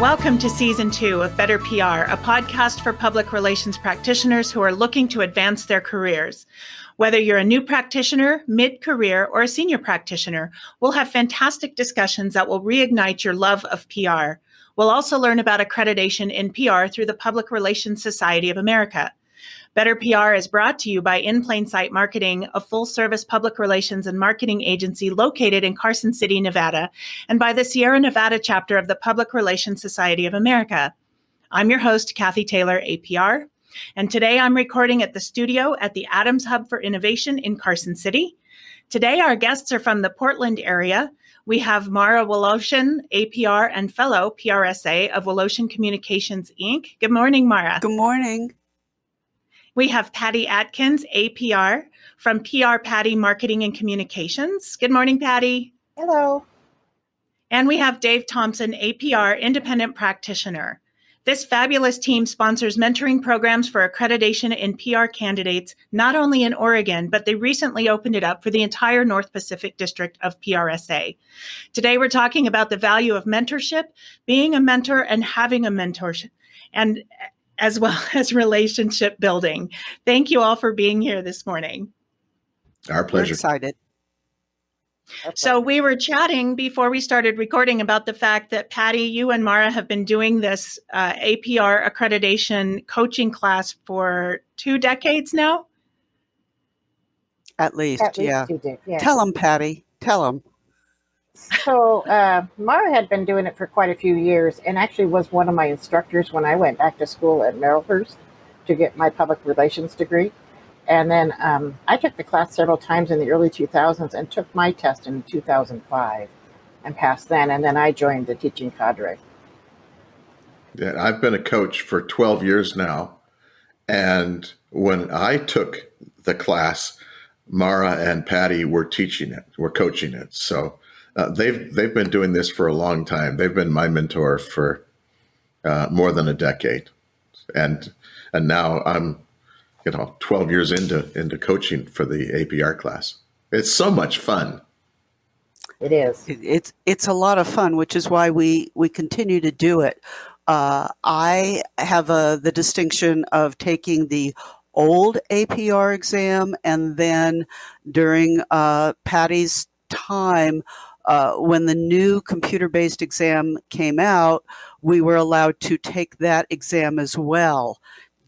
Welcome to Season 2 of BetterPR, a podcast for public relations practitioners who are looking to advance their careers. Whether you're a new practitioner, mid-career, or a senior practitioner, we'll have fantastic discussions that will reignite your love of PR. We'll also learn about accreditation in PR through the Public Relations Society of America. BetterPR is brought to you by In Plain Sight Marketing, a full-service public relations and marketing agency located in Carson City, Nevada, and by the Sierra Nevada chapter of the Public Relations Society of America. I'm your host, Kathy Taylor, APR, and today I'm recording at the studio at the Adams Hub for Innovation in Carson City. Today, our guests are from the Portland area. We have Mara Woloshin, APR and Fellow, PRSA of Woloshin Communications, Inc. Good morning, Mara. Good morning. We have Patti Atkins, APR, from PR Patti Marketing and Communications. Good morning, Patti. Hello. And we have Dave Thompson, APR, Independent Practitioner. This fabulous team sponsors mentoring programs for accreditation in PR candidates, not only in Oregon, but they recently opened it up for the entire North Pacific District of PRSA. Today, we're talking about the value of mentorship, being a mentor and having a mentorship, and as well as relationship building. Thank you all for being here this morning. Our pleasure. We're excited. So we were chatting before we started recording about the fact that Patti, you and Mara have been doing this APR accreditation coaching class for 2 decades now? At least, yeah. 2 decades, yeah. Tell them, Patti. Tell them. So Mara had been doing it for quite a few years and actually was one of my instructors when I went back to school at Merrillhurst to get my public relations degree. And then I took the class several times in the early 2000s and took my test in 2005 and passed then. And then I joined the teaching cadre. Yeah, I've been a coach for 12 years now. And when I took the class, Mara and Patti were teaching it, were coaching it. So they've been doing this for a long time. They've been my mentor for more than a decade. And now I'm 12 years into coaching for the APR class. It's so much fun. It is. It's a lot of fun, which is why we continue to do it. I have the distinction of taking the old APR exam, and then during Patti's time, when the new computer-based exam came out, we were allowed to take that exam as well.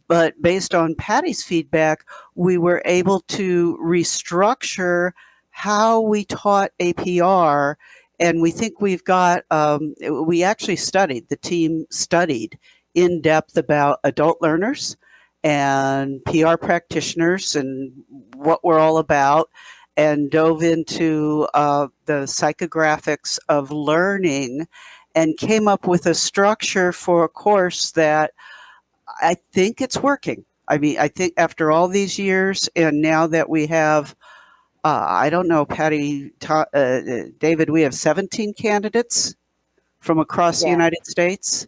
But based on Patti's feedback, we were able to restructure how we taught APR, and we think we've got, we actually the team studied in depth about adult learners and PR practitioners and what we're all about, and dove into the psychographics of learning and came up with a structure for a course that I think it's working. I mean, I think after all these years, and now that we have, I don't know, Patti, David, we have 17 candidates from across the United States.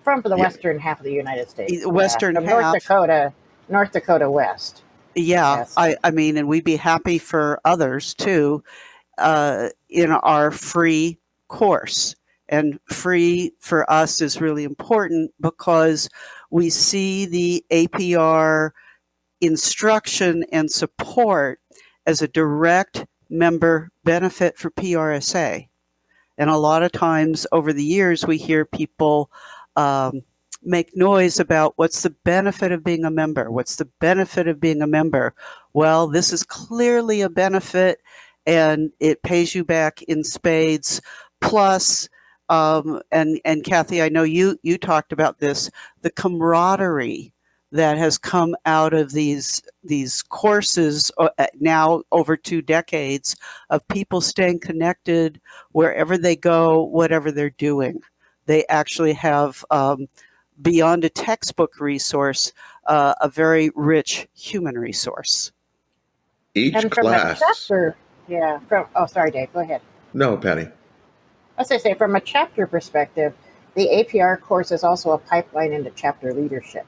From the western half of the United States. Western from half. North Dakota West. Yeah, Yes. I mean, and we'd be happy for others too, in our free course. And free for us is really important because we see the APR instruction and support as a direct member benefit for PRSA. And a lot of times over the years, we hear people make noise about what's the benefit of being a member? What's the benefit of being a member? Well, this is clearly a benefit, and it pays you back in spades. Plus, and Kathy, I know you talked about this, the camaraderie that has come out of these courses now over 2 decades of people staying connected wherever they go, whatever they're doing. They actually have, beyond a textbook resource, a very rich human resource. Each and class. From a chapter, sorry, Dave, go ahead. No, Patti. As I say, from a chapter perspective, the APR course is also a pipeline into chapter leadership.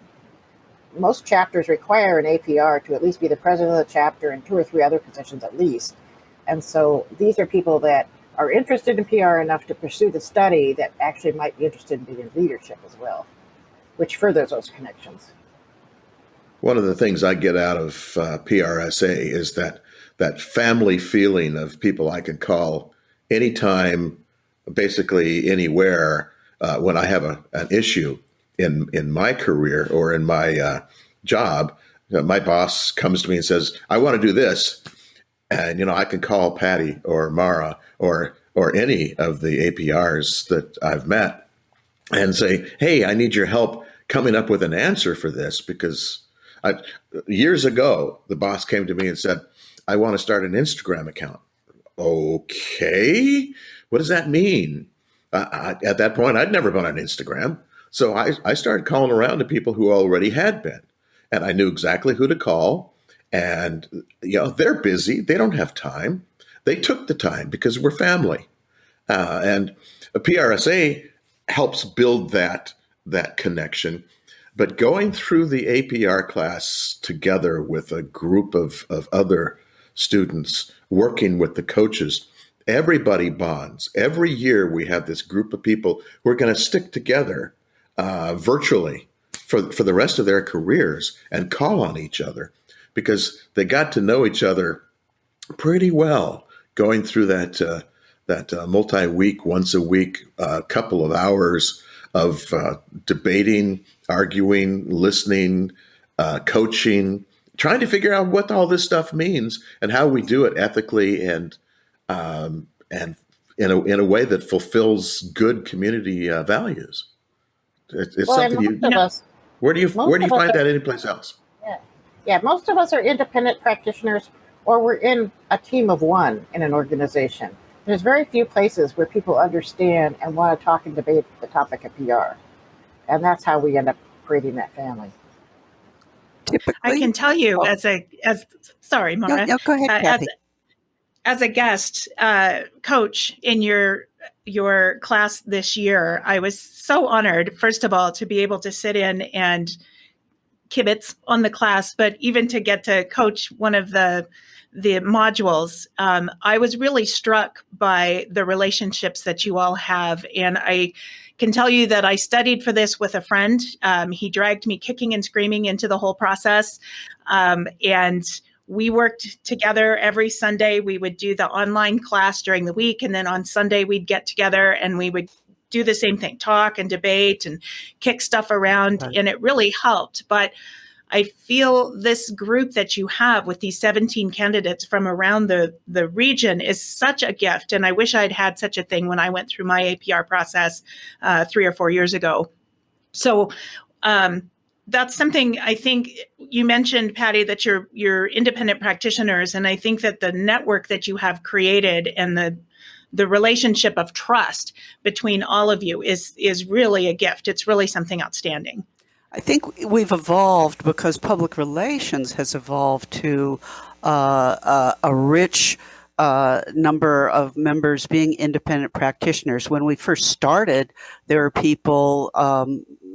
Most chapters require an APR to at least be the president of the chapter and 2 or 3 other positions at least. And so these are people that are interested in PR enough to pursue the study that actually might be interested in being in leadership as well, which furthers those connections. One of the things I get out of PRSA is that family feeling of people I can call anytime, basically anywhere, when I have an issue in my career or in my job. My boss comes to me and says, "I want to do this," and I can call Patti or Mara or any of the APRs that I've met and say, "Hey, I need your help coming up with an answer for this," because years ago, the boss came to me and said, "I want to start an Instagram account." Okay, what does that mean? At that point, I'd never been on Instagram. So I started calling around to people who already had been. And I knew exactly who to call. And, they're busy. They don't have time. They took the time because we're family. And a PRSA helps build that connection. But going through the APR class together with a group of other students, working with the coaches, everybody bonds. Every year we have this group of people who are going to stick together virtually for the rest of their careers and call on each other because they got to know each other pretty well going through that multi-week, once a week, couple of hours of debating, arguing, listening, coaching, trying to figure out what all this stuff means and how we do it ethically and in a way that fulfills good community values. It's something where do you find that anyplace else? Yeah, most of us are independent practitioners, or we're in a team of one in an organization. There's very few places where people understand and want to talk and debate the topic of PR, and that's how we end up creating that family. Typically, I can tell you sorry, Mara. No, go ahead, Kathy. As a guest coach in your class this year, I was so honored, first of all, to be able to sit in and kibitz on the class, but even to get to coach one of the modules. I was really struck by the relationships that you all have. And I can tell you that I studied for this with a friend. He dragged me kicking and screaming into the whole process. And we worked together every Sunday. We would do the online class during the week. And then on Sunday, we'd get together and we would do the same thing, talk and debate and kick stuff around. Right. And it really helped. But I feel this group that you have with these 17 candidates from around the region is such a gift. And I wish I'd had such a thing when I went through my APR process 3 or 4 years ago. So that's something I think you mentioned, Patti, that you're independent practitioners. And I think that the network that you have created and the relationship of trust between all of you is really a gift. It's really something outstanding. I think we've evolved because public relations has evolved to a rich number of members being independent practitioners. When we first started, there were people,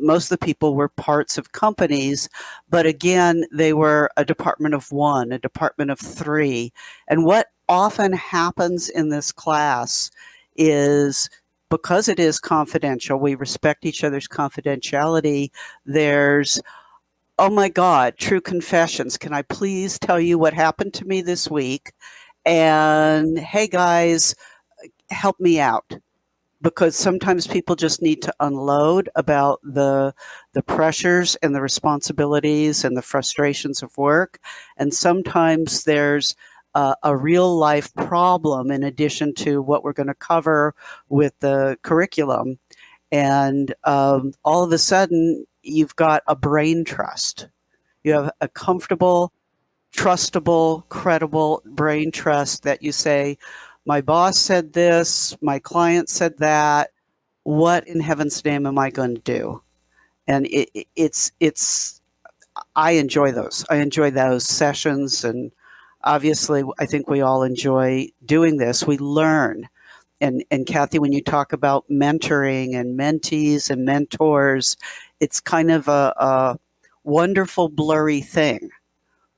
most of the people were parts of companies, but again, they were a department of one, a department of three. And what often happens in this class is, because it is confidential, we respect each other's confidentiality. There's, oh my God, true confessions. Can I please tell you what happened to me this week? And hey guys, help me out. Because sometimes people just need to unload about the pressures and the responsibilities and the frustrations of work. And sometimes there's a real life problem in addition to what we're going to cover with the curriculum. And all of a sudden, you've got a brain trust. You have a comfortable, trustable, credible brain trust that you say, my boss said this, my client said that. What in heaven's name am I going to do? And it's I enjoy those. I enjoy those sessions, and obviously, I think we all enjoy doing this. We learn. And Kathy, when you talk about mentoring and mentees and mentors, it's kind of a wonderful, blurry thing,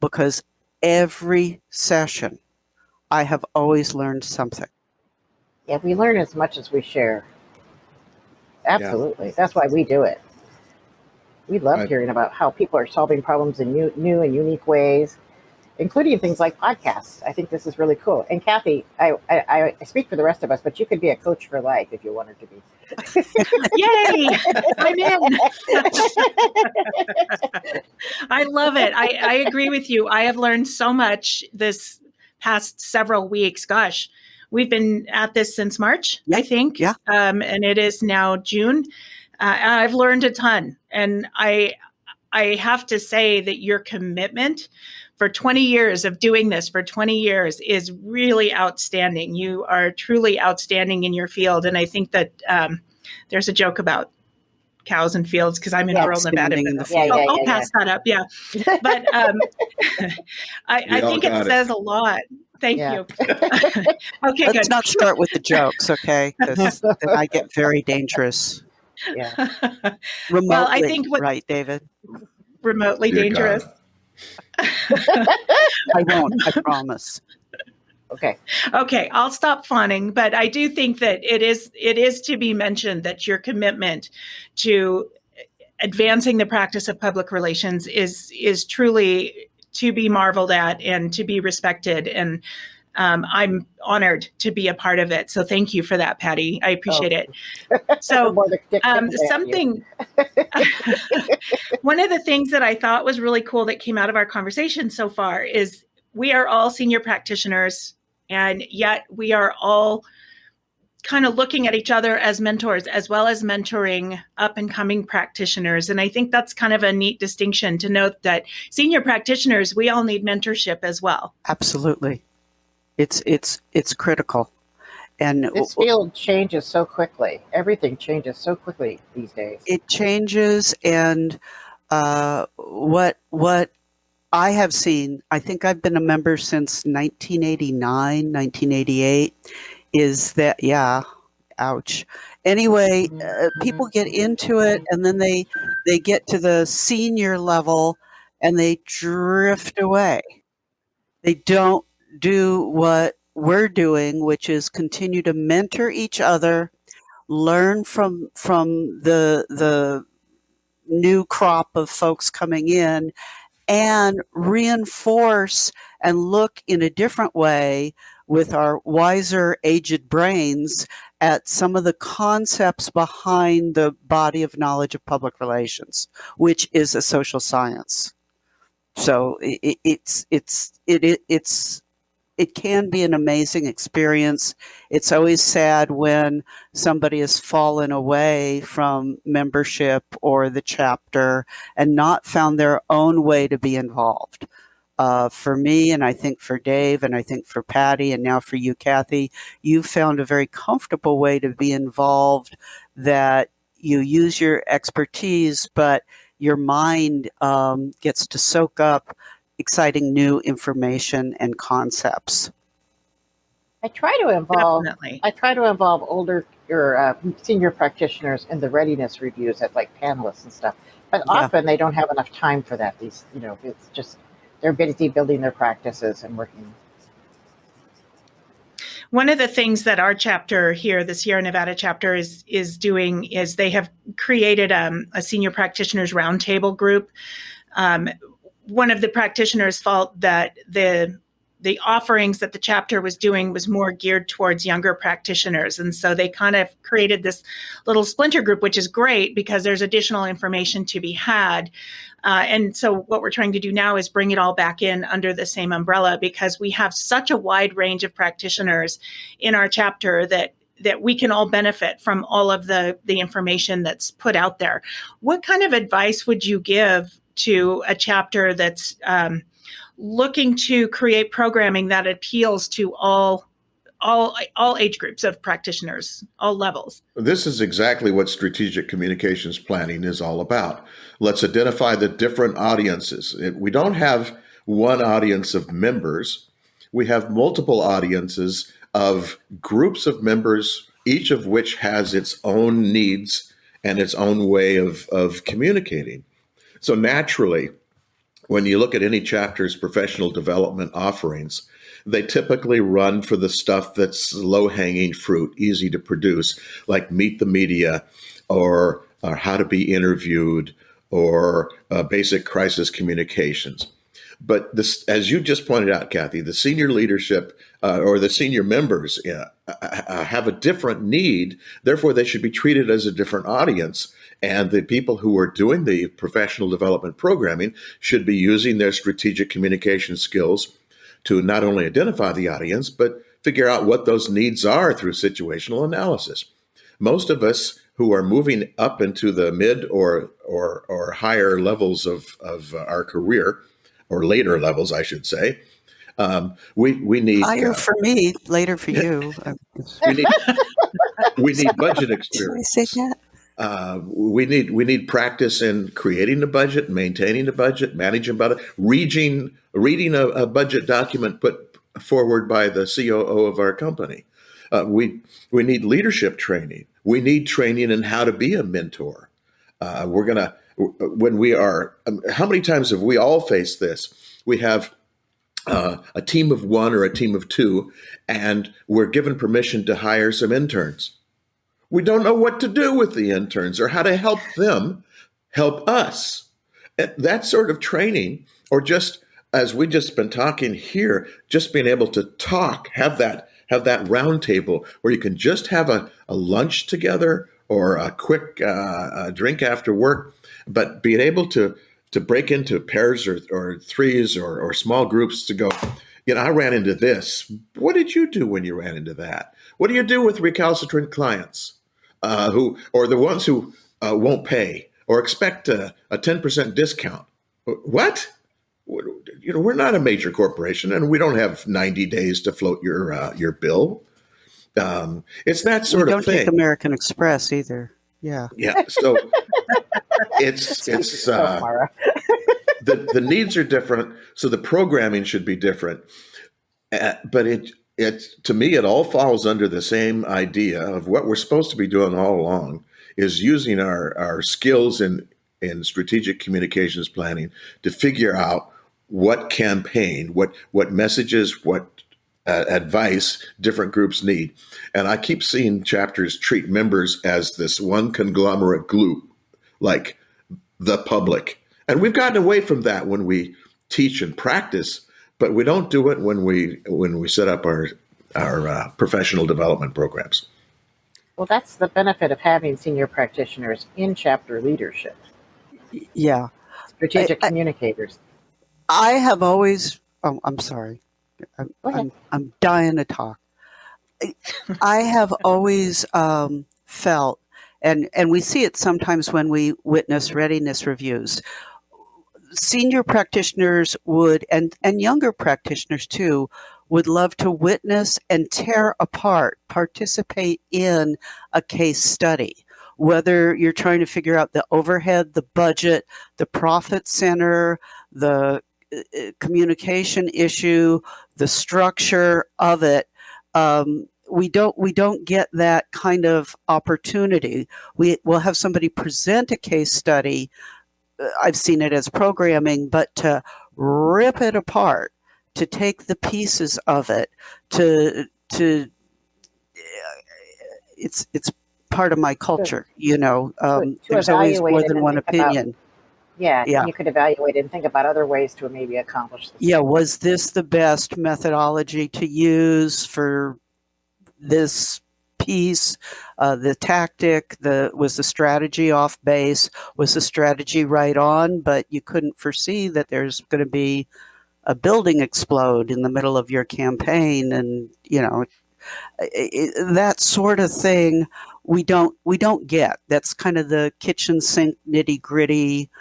because every session, I have always learned something. Yeah, we learn as much as we share. Absolutely. That's why we do it. We love hearing about how people are solving problems in new and unique ways, including things like podcasts. I think this is really cool. And Kathy, I speak for the rest of us, but you could be a coach for life if you wanted to be. Yay! I'm in. I love it. I agree with you. I have learned so much this past several weeks. Gosh, we've been at this since March, I think. Yeah. And it is now June. I've learned a ton. And I have to say that your commitment for 20 years of doing this for 20 years is really outstanding. You are truly outstanding in your field. And I think that there's a joke about cows and fields because I'm in rural Nevada. I'll pass that up. Yeah. But I think it says a lot. Thank you. Okay, Let's not start with the jokes, okay? Because then I get very dangerous. Yeah. Remotely, well, I think right, David? Remotely dangerous. I won't, I promise. Okay, I'll stop fawning, but I do think that it is to be mentioned that your commitment to advancing the practice of public relations is truly to be marveled at and to be respected. And I'm honored to be a part of it. So thank you for that, Patti. I appreciate it. So something, one of the things that I thought was really cool that came out of our conversation so far is we are all senior practitioners, and yet we are all kind of looking at each other as mentors, as well as mentoring up and coming practitioners. And I think that's kind of a neat distinction to note that senior practitioners, we all need mentorship as well. Absolutely. It's critical. And this field changes so quickly. Everything changes so quickly these days. It changes. And what I have seen, I think I've been a member since 1989, 1988, is that, ouch. Anyway, people get into it and then they get to the senior level and they drift away. They don't do what we're doing, which is continue to mentor each other, learn from the new crop of folks coming in, and reinforce and look in a different way with our wiser, aged brains at some of the concepts behind the body of knowledge of public relations, which is a social science. So it can be an amazing experience. It's always sad when somebody has fallen away from membership or the chapter and not found their own way to be involved. For me, and I think for Dave, and I think for Patti, and now for you, Kathy, you found a very comfortable way to be involved, that you use your expertise, but your mind gets to soak up exciting new information and concepts. I try to involve older or senior practitioners in the readiness reviews as like panelists and stuff. But often they don't have enough time for that. It's just they're busy building their practices and working. One of the things that our chapter here, the Sierra Nevada chapter, is doing is they have created a senior practitioners roundtable group. One of the practitioners felt that the offerings that the chapter was doing was more geared towards younger practitioners. And so they kind of created this little splinter group, which is great because there's additional information to be had. And so what we're trying to do now is bring it all back in under the same umbrella, because we have such a wide range of practitioners in our chapter that we can all benefit from all of the information that's put out there. What kind of advice would you give to a chapter that's looking to create programming that appeals to all age groups of practitioners, all levels? This is exactly what strategic communications planning is all about. Let's identify the different audiences. We don't have one audience of members. We have multiple audiences of groups of members, each of which has its own needs and its own way of communicating. So naturally, when you look at any chapter's professional development offerings, they typically run for the stuff that's low-hanging fruit, easy to produce, like Meet the Media or How to Be Interviewed or Basic Crisis Communications. But this, as you just pointed out, Kathy, the senior leadership or the senior members have a different need. Therefore, they should be treated as a different audience. And the people who are doing the professional development programming should be using their strategic communication skills to not only identify the audience, but figure out what those needs are through situational analysis. Most of us who are moving up into the mid or higher levels of our career, or later levels, I should say, we need higher for me, later for you. we need budget Did I experience. say that? We need practice in creating a budget, maintaining a budget, managing budget, reading a budget document put forward by the COO of our company. We need leadership training. We need training in how to be a mentor. When we are, how many times have we all faced this? We have a team of one or a team of two, and we're given permission to hire some interns. We don't know what to do with the interns or how to help them help us. That sort of training, or just as we just been talking here, just being able to talk, have that round table where you can just have a lunch together or a quick drink after work, but being able to break into pairs or threes or small groups to go, I ran into this. What did you do when you ran into that? What do you do with recalcitrant clients or the ones who won't pay or expect a 10% discount? What? We're not a major corporation, and we don't have 90 days to float your bill. It's that sort of thing. We don't take American Express either. Yeah. Yeah. So it's the needs are different. So the programming should be different. But it to me, it all falls under the same idea of what we're supposed to be doing all along is using our skills in strategic communications planning to figure out what campaign, what messages, what advice different groups need. And I keep seeing chapters treat members as this one conglomerate group, like the public. And we've gotten away from that when we teach and practice, but we don't do it when we set up our professional development programs. Well, that's the benefit of having senior practitioners in chapter leadership. Yeah. Strategic communicators. I have always, I'm sorry. I'm dying to talk. I have always felt, and we see it sometimes when we witness readiness reviews, senior practitioners would, and younger practitioners too, would love to witness and tear apart, participate in a case study. Whether you're trying to figure out the overhead, the budget, the profit center, the communication issue, the structure of it, we don't get that kind of opportunity. We'll have somebody present a case study. I've seen it as programming, but to rip it apart, to take the pieces of it, it's part of my culture. There's always more than one opinion. Yeah, you could evaluate it and think about other ways to maybe accomplish this. Yeah, was this the best methodology to use for this piece? The tactic, was the strategy off base? Was the strategy right on, but you couldn't foresee that there's going to be a building explode in the middle of your campaign, and that sort of thing we don't get. That's kind of the kitchen sink nitty gritty.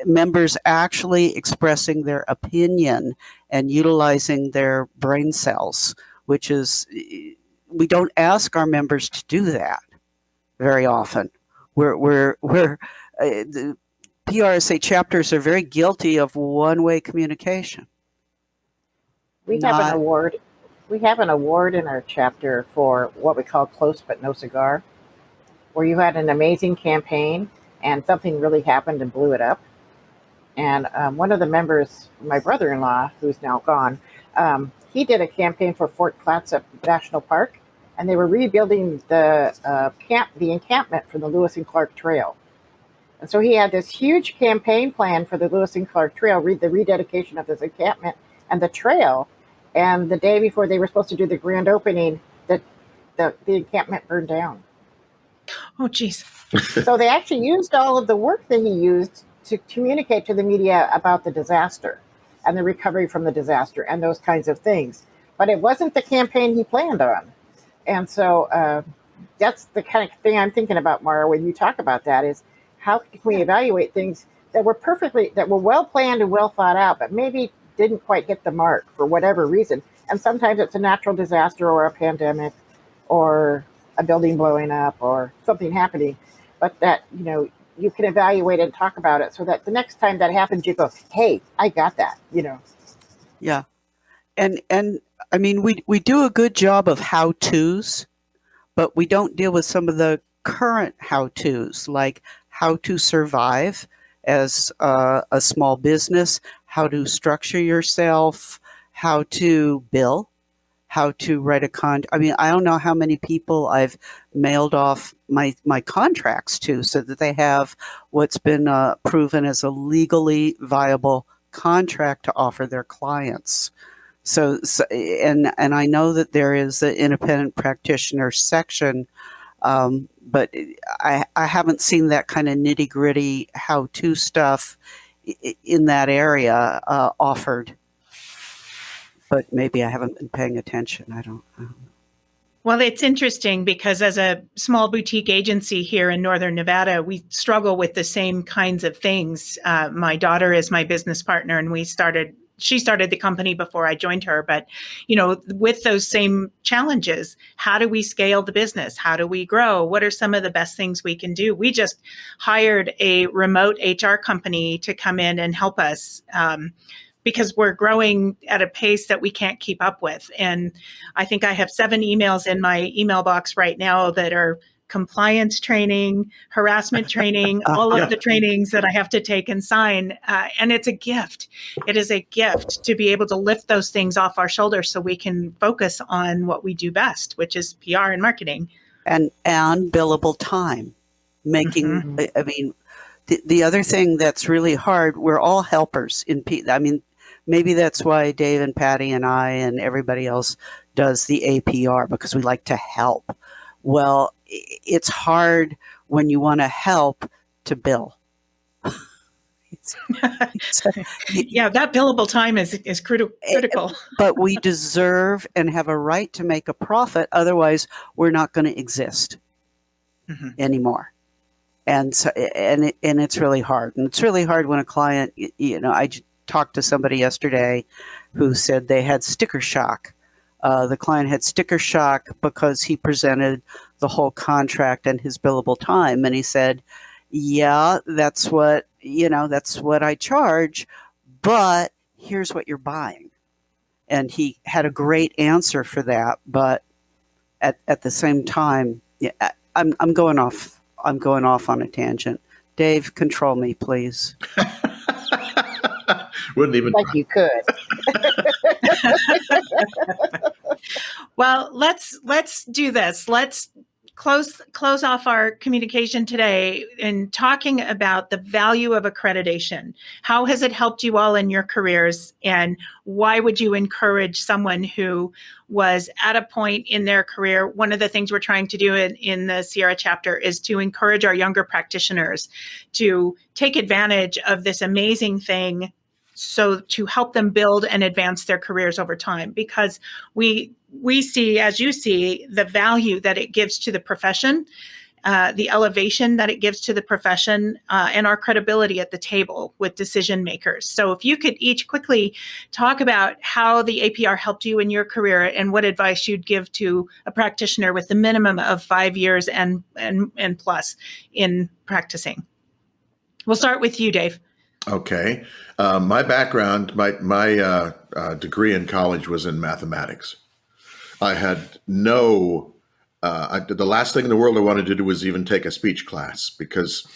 Members actually expressing their opinion and utilizing their brain cells, which is, we don't ask our members to do that very often. The PRSA chapters are very guilty of one-way communication. We have an award. We have an award in our chapter for what we call close but no cigar, where you had an amazing campaign and something really happened and blew it up. And one of the members, my brother-in-law, who's now gone, he did a campaign for Fort Clatsop National Park, and they were rebuilding the encampment for the Lewis and Clark Trail. And so he had this huge campaign plan for the Lewis and Clark Trail, the rededication of this encampment and the trail. And the day before they were supposed to do the grand opening, the encampment burned down. Oh, geez. So they actually used all of the work that he used to communicate to the media about the disaster and the recovery from the disaster and those kinds of things. But it wasn't the campaign he planned on. And so that's the kind of thing I'm thinking about, Mara, when you talk about that, is how can we evaluate things that were well planned and well thought out, but maybe didn't quite hit the mark for whatever reason. And sometimes it's a natural disaster or a pandemic or a building blowing up or something happening, but that, you can evaluate and talk about it so that the next time that happens, you go, hey, I got that, Yeah. And I mean, we do a good job of how-tos, but we don't deal with some of the current how-tos, like how to survive as a small business, how to structure yourself, how to bill, how to write I mean, I don't know how many people I've mailed off my contracts to so that they have what's been proven as a legally viable contract to offer their clients. So and I know that there is an independent practitioner section, but I haven't seen that kind of nitty gritty how-to stuff in that area offered. But maybe I haven't been paying attention. I don't know. Well, it's interesting because as a small boutique agency here in Northern Nevada, we struggle with the same kinds of things. My daughter is my business partner, and she started the company before I joined her. But, with those same challenges, how do we scale the business? How do we grow? What are some of the best things we can do? We just hired a remote HR company to come in and help us because we're growing at a pace that we can't keep up with. And I think I have 7 emails in my email box right now that are compliance training, harassment training, all of the trainings that I have to take and sign. And it's a gift. It is a gift to be able to lift those things off our shoulders so we can focus on what we do best, which is PR and marketing. And billable time. I mean, the other thing that's really hard, we're all helpers maybe that's why Dave and Patti and I and everybody else does the APR, because we like to help. Well, it's hard when you want to help to bill. Yeah, that billable time is critical. But we deserve and have a right to make a profit. Otherwise, we're not going to exist anymore. And so, and it's really hard. And it's really hard when a client, I talked to somebody yesterday who said they had sticker shock. The client had sticker shock because he presented the whole contract and his billable time. And he said, yeah, that's what I charge, but here's what you're buying. And he had a great answer for that. But at the same time, I'm going off on a tangent. Dave, control me, please. Wouldn't even like you could. Well, let's do this. Let's close off our communication today in talking about the value of accreditation. How has it helped you all in your careers, and why would you encourage someone who was at a point in their career? One of the things we're trying to do in the Sierra chapter is to encourage our younger practitioners to take advantage of this amazing thing, so to help them build and advance their careers over time, because we see, as you see, the value that it gives to the profession, the elevation that it gives to the profession, and our credibility at the table with decision makers. So if you could each quickly talk about how the APR helped you in your career and what advice you'd give to a practitioner with the minimum of 5 years and plus in practicing. We'll start with you, Dave. Okay. My background, my degree in college was in mathematics. I had the last thing in the world I wanted to do was even take a speech class, because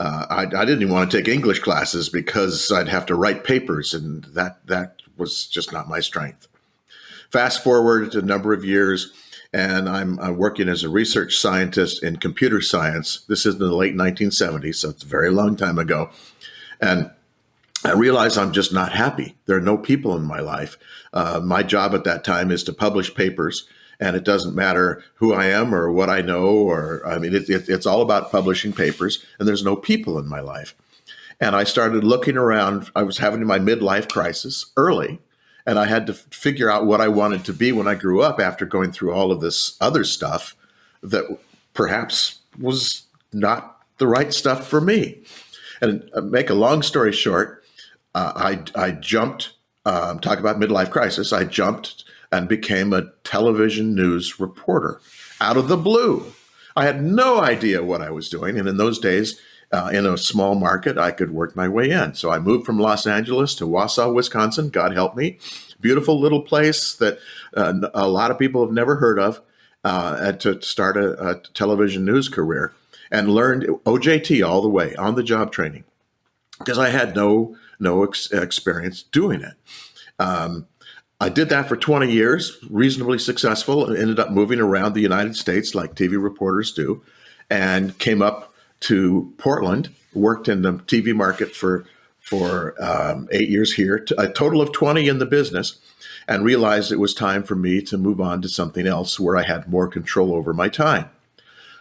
I didn't even want to take English classes because I'd have to write papers, and that was just not my strength. Fast forward a number of years, and I'm working as a research scientist in computer science. This is in the late 1970s, so it's a very long time ago. And I realize I'm just not happy. There are no people in my life. My job at that time is to publish papers, and it doesn't matter who I am or what I know, it's all about publishing papers, and there's no people in my life. And I started looking around. I was having my midlife crisis early, and I had to figure out what I wanted to be when I grew up after going through all of this other stuff that perhaps was not the right stuff for me. And make a long story short, I jumped, talk about midlife crisis, I jumped and became a television news reporter out of the blue. I had no idea what I was doing. And in those days, in a small market, I could work my way in. So I moved from Los Angeles to Wausau, Wisconsin, God help me. Beautiful little place that a lot of people have never heard of, and to start a television news career, and learned OJT all the way, on the job training, because I had no experience doing it. I did that for 20 years, reasonably successful, and ended up moving around the United States like TV reporters do, and came up to Portland, worked in the TV market for 8 years here, a total of 20 in the business, and realized it was time for me to move on to something else where I had more control over my time.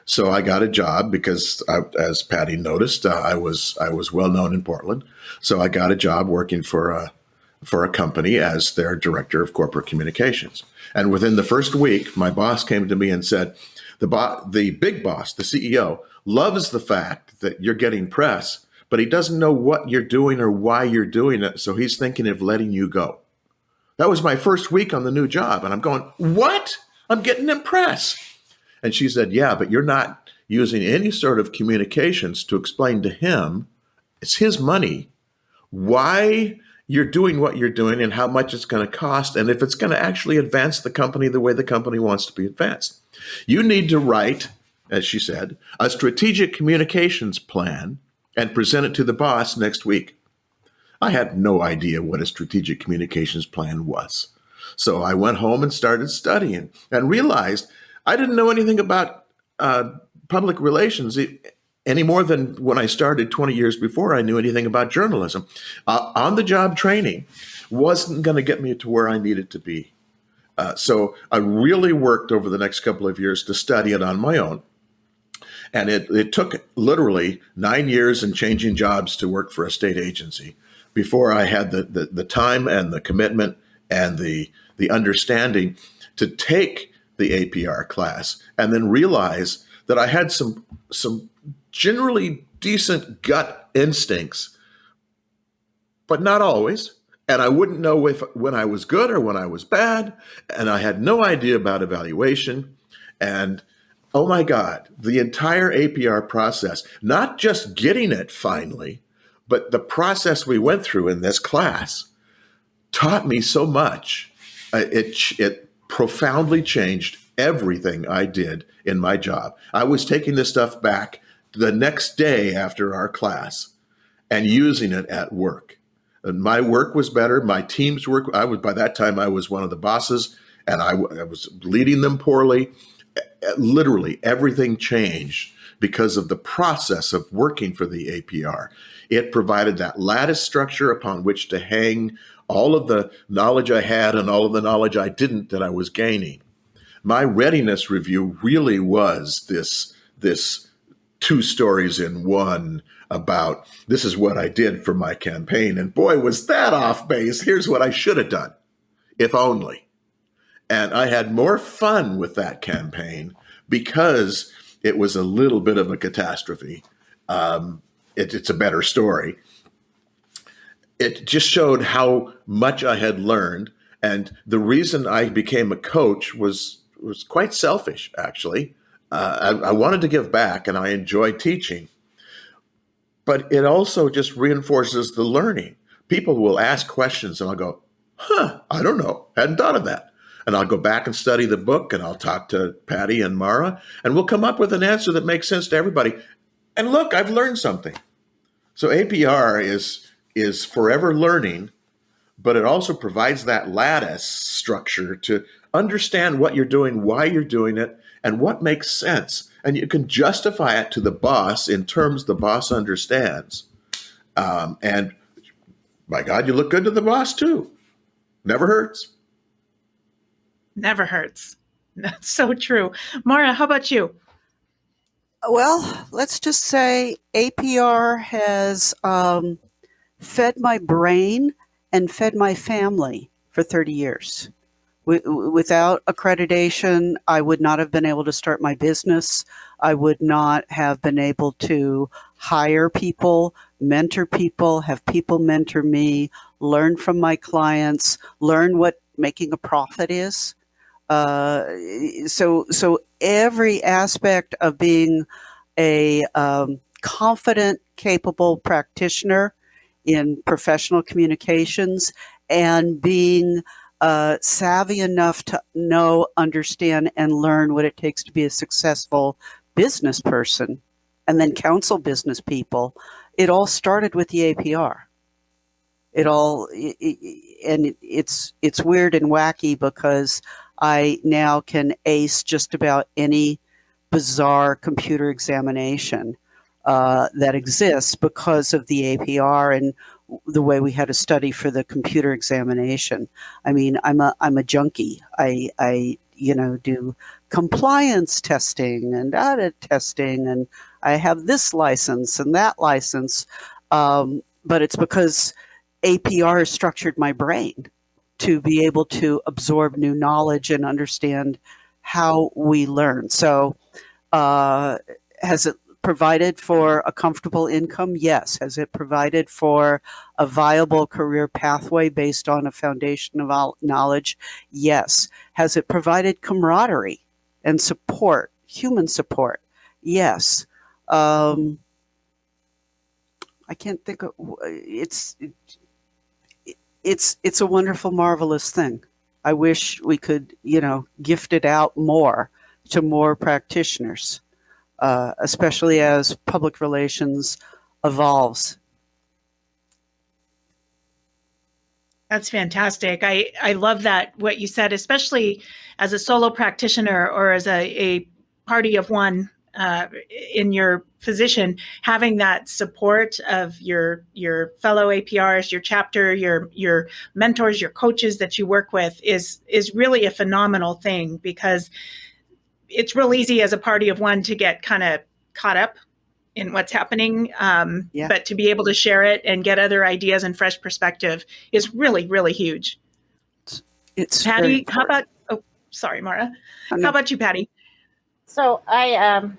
So I got a job because, as Patti noticed, I was well known in Portland. So I got a job working for a company as their director of corporate communications. And within the first week, my boss came to me and said, the big boss, the CEO, loves the fact that you're getting press, but he doesn't know what you're doing or why you're doing it. So he's thinking of letting you go. That was my first week on the new job. And I'm going, what? I'm getting them press. And she said, yeah, but you're not using any sort of communications to explain to him, it's his money, why you're doing what you're doing and how much it's going to cost, and if it's going to actually advance the company the way the company wants to be advanced. You need to write, as she said, a strategic communications plan and present it to the boss next week. I had no idea what a strategic communications plan was. So I went home and started studying and realized I didn't know anything about public relations any more than when I started 20 years before I knew anything about journalism. On-the-job training wasn't going to get me to where I needed to be. So I really worked over the next couple of years to study it on my own. And it took literally 9 years and changing jobs to work for a state agency before I had the time and the commitment and the understanding to take the APR class and then realize that I had some generally decent gut instincts, but not always. And I wouldn't know when I was good or when I was bad. And I had no idea about evaluation. And oh my God, the entire APR process, not just getting it finally, but the process we went through in this class taught me so much. It profoundly changed everything I did in my job. I was taking this stuff back the next day after our class and using it at work. And my work was better. My team's work, by that time, I was one of the bosses, and I was leading them poorly. Literally everything changed because of the process of working for the APR. It provided that lattice structure upon which to hang all of the knowledge I had and all of the knowledge I didn't that I was gaining. My readiness review really was this 2 stories in one about this is what I did for my campaign. And boy, was that off base. Here's what I should have done, if only. And I had more fun with that campaign because it was a little bit of a catastrophe. It's a better story. It just showed how much I had learned. And the reason I became a coach was quite selfish, actually. I wanted to give back, and I enjoyed teaching. But it also just reinforces the learning. People will ask questions, and I'll go, I don't know. Hadn't thought of that. And I'll go back and study the book, and I'll talk to Patti and Mara, and we'll come up with an answer that makes sense to everybody. And look, I've learned something. So APR is forever learning, but it also provides that lattice structure to understand what you're doing, why you're doing it, and what makes sense. And you can justify it to the boss in terms the boss understands. And by God, you look good to the boss too. Never hurts. Never hurts. That's so true. Mara, how about you? Well, let's just say APR has fed my brain and fed my family for 30 years. Without accreditation, I would not have been able to start my business. I would not have been able to hire people, mentor people, have people mentor me, learn from my clients, learn what making a profit is. So every aspect of being a confident, capable practitioner in professional communications and being savvy enough to know, understand, and learn what it takes to be a successful business person and then counsel business people. It all started with the APR. It's weird and wacky because I now can ace just about any bizarre computer examination that exists because of the APR and the way we had to study for the computer examination. I mean, I'm a junkie. I do compliance testing and audit testing, and I have this license and that license. But it's because APR has structured my brain to be able to absorb new knowledge and understand how we learn. So has it provided for a comfortable income? Yes. Has it provided for a viable career pathway based on a foundation of knowledge? Yes. Has it provided camaraderie and support, human support? Yes. I can't think of it's a wonderful, marvelous thing. I wish we could, gift it out more to more practitioners, especially as public relations evolves. That's fantastic. I love that, what you said, especially as a solo practitioner or as a party of one in your position, having that support of your fellow APRs, your chapter, your mentors, your coaches that you work with is really a phenomenal thing, because it's real easy as a party of one to get kind of caught up in what's happening. But to be able to share it and get other ideas and fresh perspective is really, really huge. It's Patti, how about, sorry, Mara. How about you, Patti? So I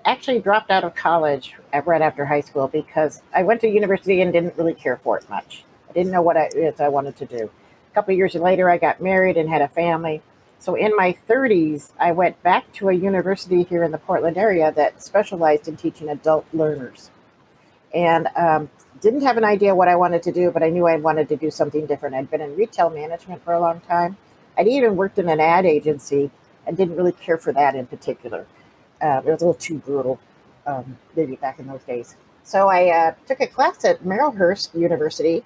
actually dropped out of college right after high school because I went to university and didn't really care for it much. I didn't know what I wanted to do. A couple of years later, I got married and had a family. So in my 30s, I went back to a university here in the Portland area that specialized in teaching adult learners. And didn't have an idea what I wanted to do, but I knew I wanted to do something different. I'd been in retail management for a long time. I'd even worked in an ad agency and didn't really care for that in particular. It was a little too brutal, maybe back in those days. So I took a class at Marylhurst University,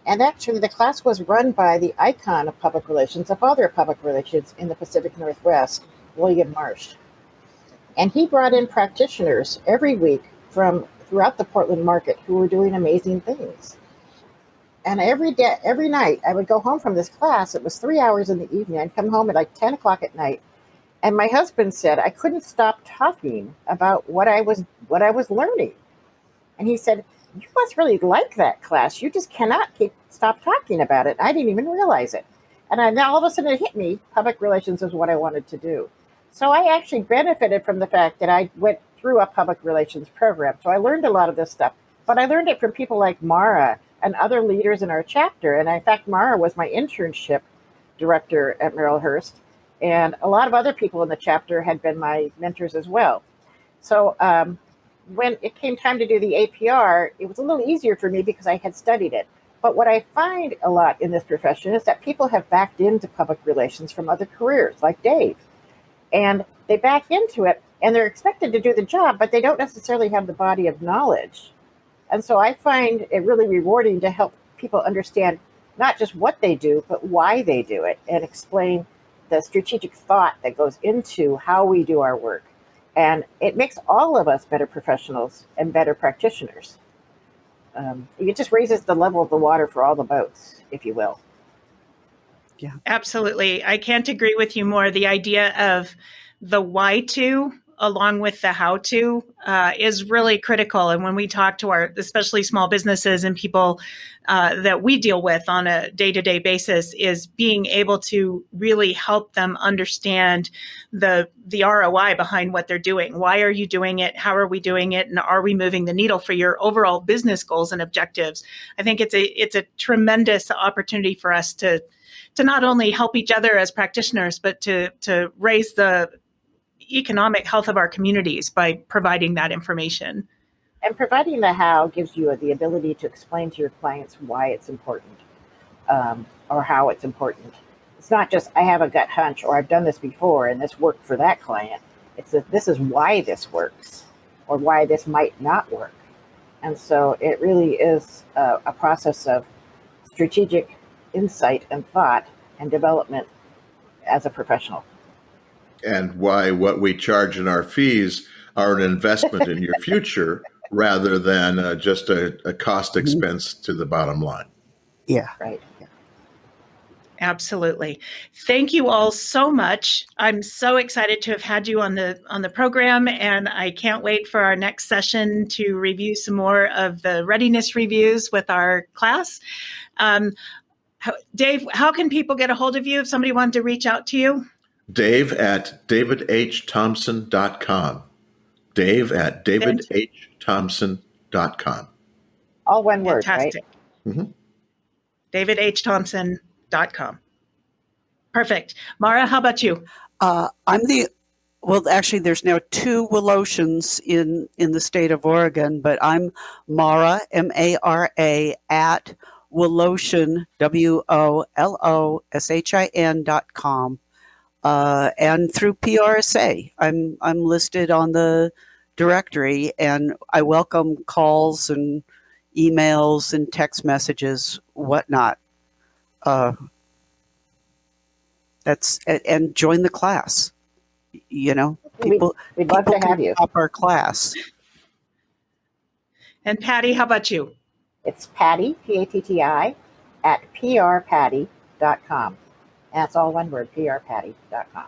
and actually the class was run by the icon of public relations, of other public relations in the Pacific Northwest, William Marsh. And he brought in practitioners every week from throughout the Portland market who were doing amazing things. And every night I would go home from this class. It was 3 hours in the evening. I'd come home at like 10 o'clock at night. And my husband said I couldn't stop talking about what I was learning. And he said, "You must really like that class. You just cannot stop talking about it." I didn't even realize it. And then all of a sudden it hit me, public relations is what I wanted to do. So I actually benefited from the fact that I went through a public relations program. So I learned a lot of this stuff, but I learned it from people like Mara and other leaders in our chapter. And in fact, Mara was my internship director at Marylhurst. And a lot of other people in the chapter had been my mentors as well. So when it came time to do the APR, it was a little easier for me because I had studied it. But what I find a lot in this profession is that people have backed into public relations from other careers, like Dave. And they back into it, and they're expected to do the job, but they don't necessarily have the body of knowledge And so I find it really rewarding to help people understand not just what they do, but why they do it, and explain the strategic thought that goes into how we do our work. And it makes all of us better professionals and better practitioners. It just raises the level of the water for all the boats, if you will. Yeah, absolutely. I can't agree with you more. The idea of the why to along with the how to is really critical. And when we talk to our, especially small businesses and people that we deal with on a day-to-day basis, is being able to really help them understand the ROI behind what they're doing. Why are you doing it? How are we doing it? And are we moving the needle for your overall business goals and objectives? I think it's a tremendous opportunity for us to not only help each other as practitioners, but to raise the economic health of our communities by providing that information. And providing the how gives you the ability to explain to your clients why it's important, or how it's important. It's not just, I have a gut hunch, or I've done this before and this worked for that client. It's that this is why this works, or why this might not work. And so it really is a process of strategic insight and thought and development as a professional. And why what we charge in our fees are an investment in your future rather than just a cost expense to the bottom line. Yeah. Right. Yeah. Absolutely. Thank you all so much. I'm so excited to have had you on the program, and I can't wait for our next session to review some more of the readiness reviews with our class. Dave, how can people get a hold of you if somebody wanted to reach out to you? Dave at davidhthompson.com. Dave at davidhthompson.com. All one word, Fantastic. right? Mm-hmm. davidhthompson.com. Perfect. Mara, how about you? Actually, there's now 2 Woloshins in the state of Oregon, but I'm Mara, M-A-R-A, at Woloshin, WOLOSHIN.com. And through PRSA. I'm listed on the directory, and I welcome calls and emails and text messages, whatnot. And join the class. You know, We'd love to have you. Up our class. And Patti, how about you? It's Patti, P-A-T-T-I, at prpatti.com. That's all one word, prpatti.com.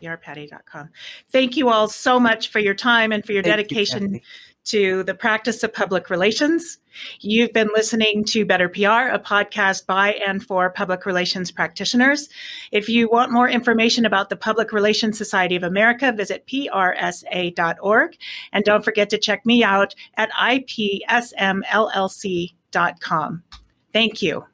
prpatti.com. Thank you all so much for your time and for your dedication to the practice of public relations. You've been listening to BetterPR, a podcast by and for public relations practitioners. If you want more information about the Public Relations Society of America, visit PRSA.org. And don't forget to check me out at IPSMLLC.com. Thank you.